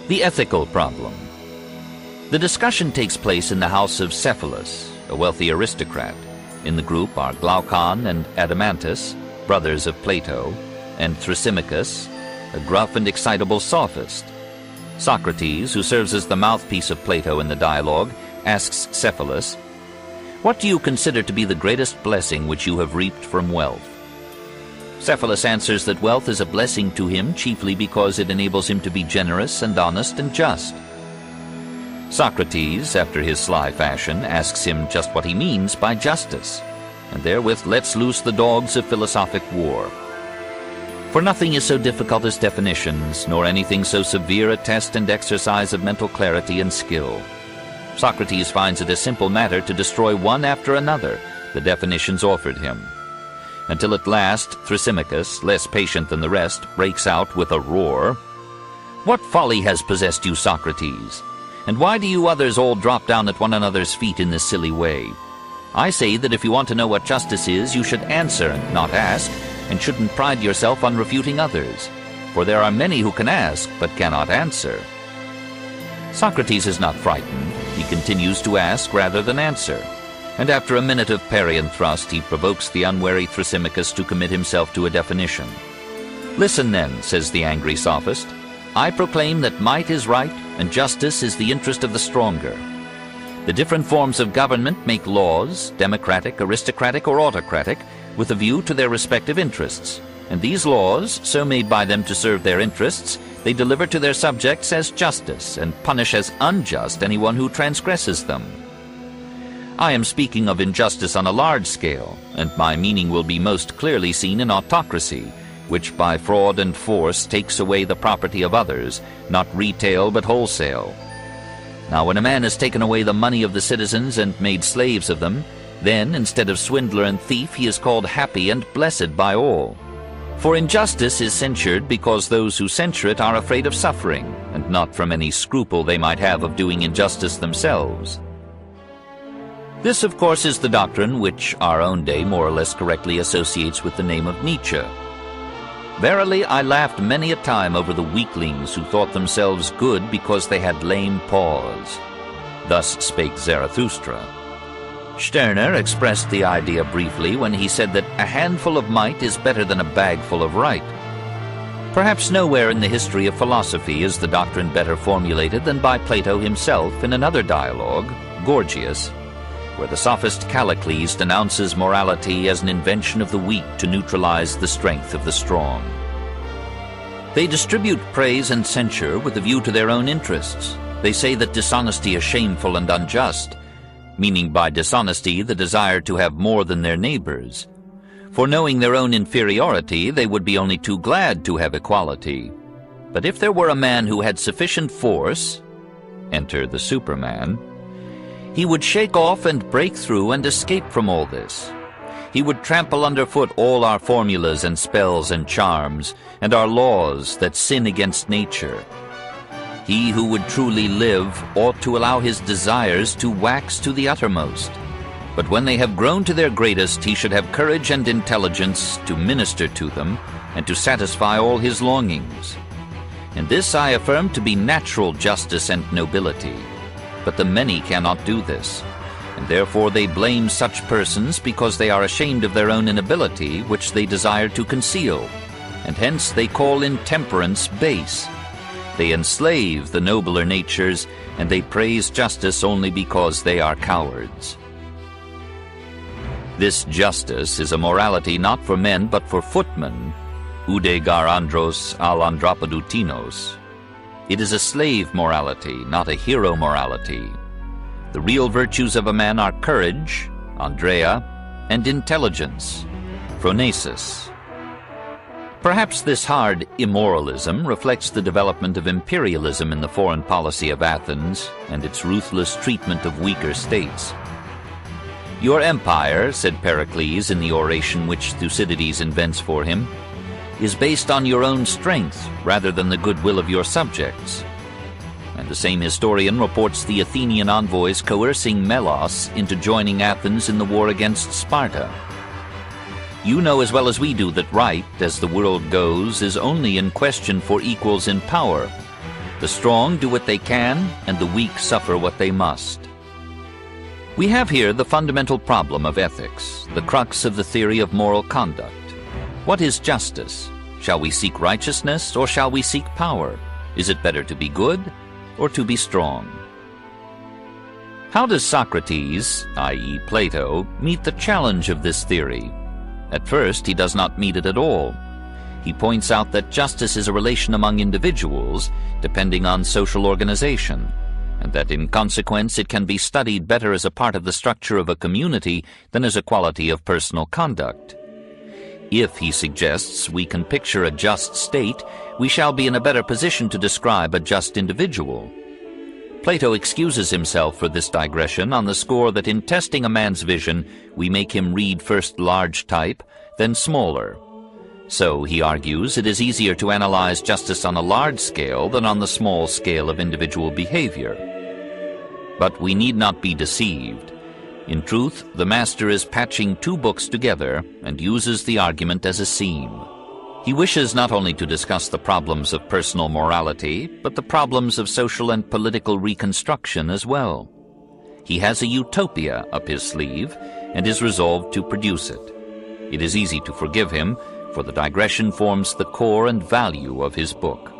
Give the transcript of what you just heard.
The ethical problem. The discussion takes place in the house of Cephalus, a wealthy aristocrat. In the group are Glaucon and Adamantus, brothers of Plato, and Thrasymachus, a gruff and excitable sophist. Socrates, who serves as the mouthpiece of Plato in the dialogue, asks Cephalus, "What do you consider to be the greatest blessing which you have reaped from wealth?" Cephalus answers that wealth is a blessing to him chiefly because it enables him to be generous and honest and just. Socrates, after his sly fashion, asks him just what he means by justice, and therewith lets loose the dogs of philosophic war. For nothing is so difficult as definitions, nor anything so severe a test and exercise of mental clarity and skill. Socrates finds it a simple matter to destroy one after another the definitions offered him, until at last Thrasymachus, less patient than the rest, breaks out with a roar, "What folly has possessed you, Socrates? And why do you others all drop down at one another's feet in this silly way? I say that if you want to know what justice is, you should answer and not ask, and shouldn't pride yourself on refuting others, for there are many who can ask but cannot answer." Socrates is not frightened. He continues to ask rather than answer, and after a minute of parry and thrust he provokes the unwary Thrasymachus to commit himself to a definition. "Listen then," says the angry sophist, "I proclaim that might is right and justice is the interest of the stronger. The different forms of government make laws, democratic, aristocratic, or autocratic, with a view to their respective interests, and these laws, so made by them to serve their interests, they deliver to their subjects as justice, and punish as unjust anyone who transgresses them. I am speaking of injustice on a large scale, and my meaning will be most clearly seen in autocracy, which by fraud and force takes away the property of others, not retail but wholesale. Now when a man has taken away the money of the citizens and made slaves of them, then, instead of swindler and thief, he is called happy and blessed by all. For injustice is censured because those who censure it are afraid of suffering, and not from any scruple they might have of doing injustice themselves." This, of course, is the doctrine which our own day more or less correctly associates with the name of Nietzsche. Verily, I laughed many a time over the weaklings who thought themselves good because they had lame paws. Thus spake Zarathustra. Stirner expressed the idea briefly when he said that a handful of might is better than a bagful of right. Perhaps nowhere in the history of philosophy is the doctrine better formulated than by Plato himself in another dialogue, Gorgias, where the sophist Callicles denounces morality as an invention of the weak to neutralize the strength of the strong. They distribute praise and censure with a view to their own interests. They say that dishonesty is shameful and unjust, meaning by dishonesty the desire to have more than their neighbors. For knowing their own inferiority, they would be only too glad to have equality. But if there were a man who had sufficient force, enter the Superman, he would shake off and break through and escape from all this. He would trample underfoot all our formulas and spells and charms, and our laws that sin against nature. He who would truly live ought to allow his desires to wax to the uttermost. But when they have grown to their greatest, he should have courage and intelligence to minister to them and to satisfy all his longings. And this I affirm to be natural justice and nobility. But the many cannot do this, and therefore they blame such persons because they are ashamed of their own inability, which they desire to conceal, and hence they call intemperance base. They enslave the nobler natures, and they praise justice only because they are cowards. This justice is a morality not for men but for footmen, oude gar andros al andropodoutinos. It is a slave morality, not a hero morality. The real virtues of a man are courage, Andrea, and intelligence, phronesis. Perhaps this hard immoralism reflects the development of imperialism in the foreign policy of Athens and its ruthless treatment of weaker states. Your empire, said Pericles in the oration which Thucydides invents for him, is based on your own strength rather than the goodwill of your subjects. And the same historian reports the Athenian envoys coercing Melos into joining Athens in the war against Sparta. You know as well as we do that right, as the world goes, is only in question for equals in power, The strong do what they can, and the weak suffer what they must. We have here the fundamental problem of ethics, the crux of the theory of moral conduct. What is justice? Shall we seek righteousness, or shall we seek power? Is it better to be good, or to be strong? How does Socrates, i.e. Plato, meet the challenge of this theory? At first, he does not meet it at all. He points out that justice is a relation among individuals, depending on social organization, and that in consequence it can be studied better as a part of the structure of a community than as a quality of personal conduct. If, he suggests, we can picture a just state, we shall be in a better position to describe a just individual. Plato excuses himself for this digression on the score that in testing a man's vision, we make him read first large type, then smaller. So, he argues, it is easier to analyze justice on a large scale than on the small scale of individual behavior. But we need not be deceived. In truth, the master is patching two books together and uses the argument as a seam. He wishes not only to discuss the problems of personal morality, but the problems of social and political reconstruction as well. He has a utopia up his sleeve and is resolved to produce it. It is easy to forgive him, for the digression forms the core and value of his book.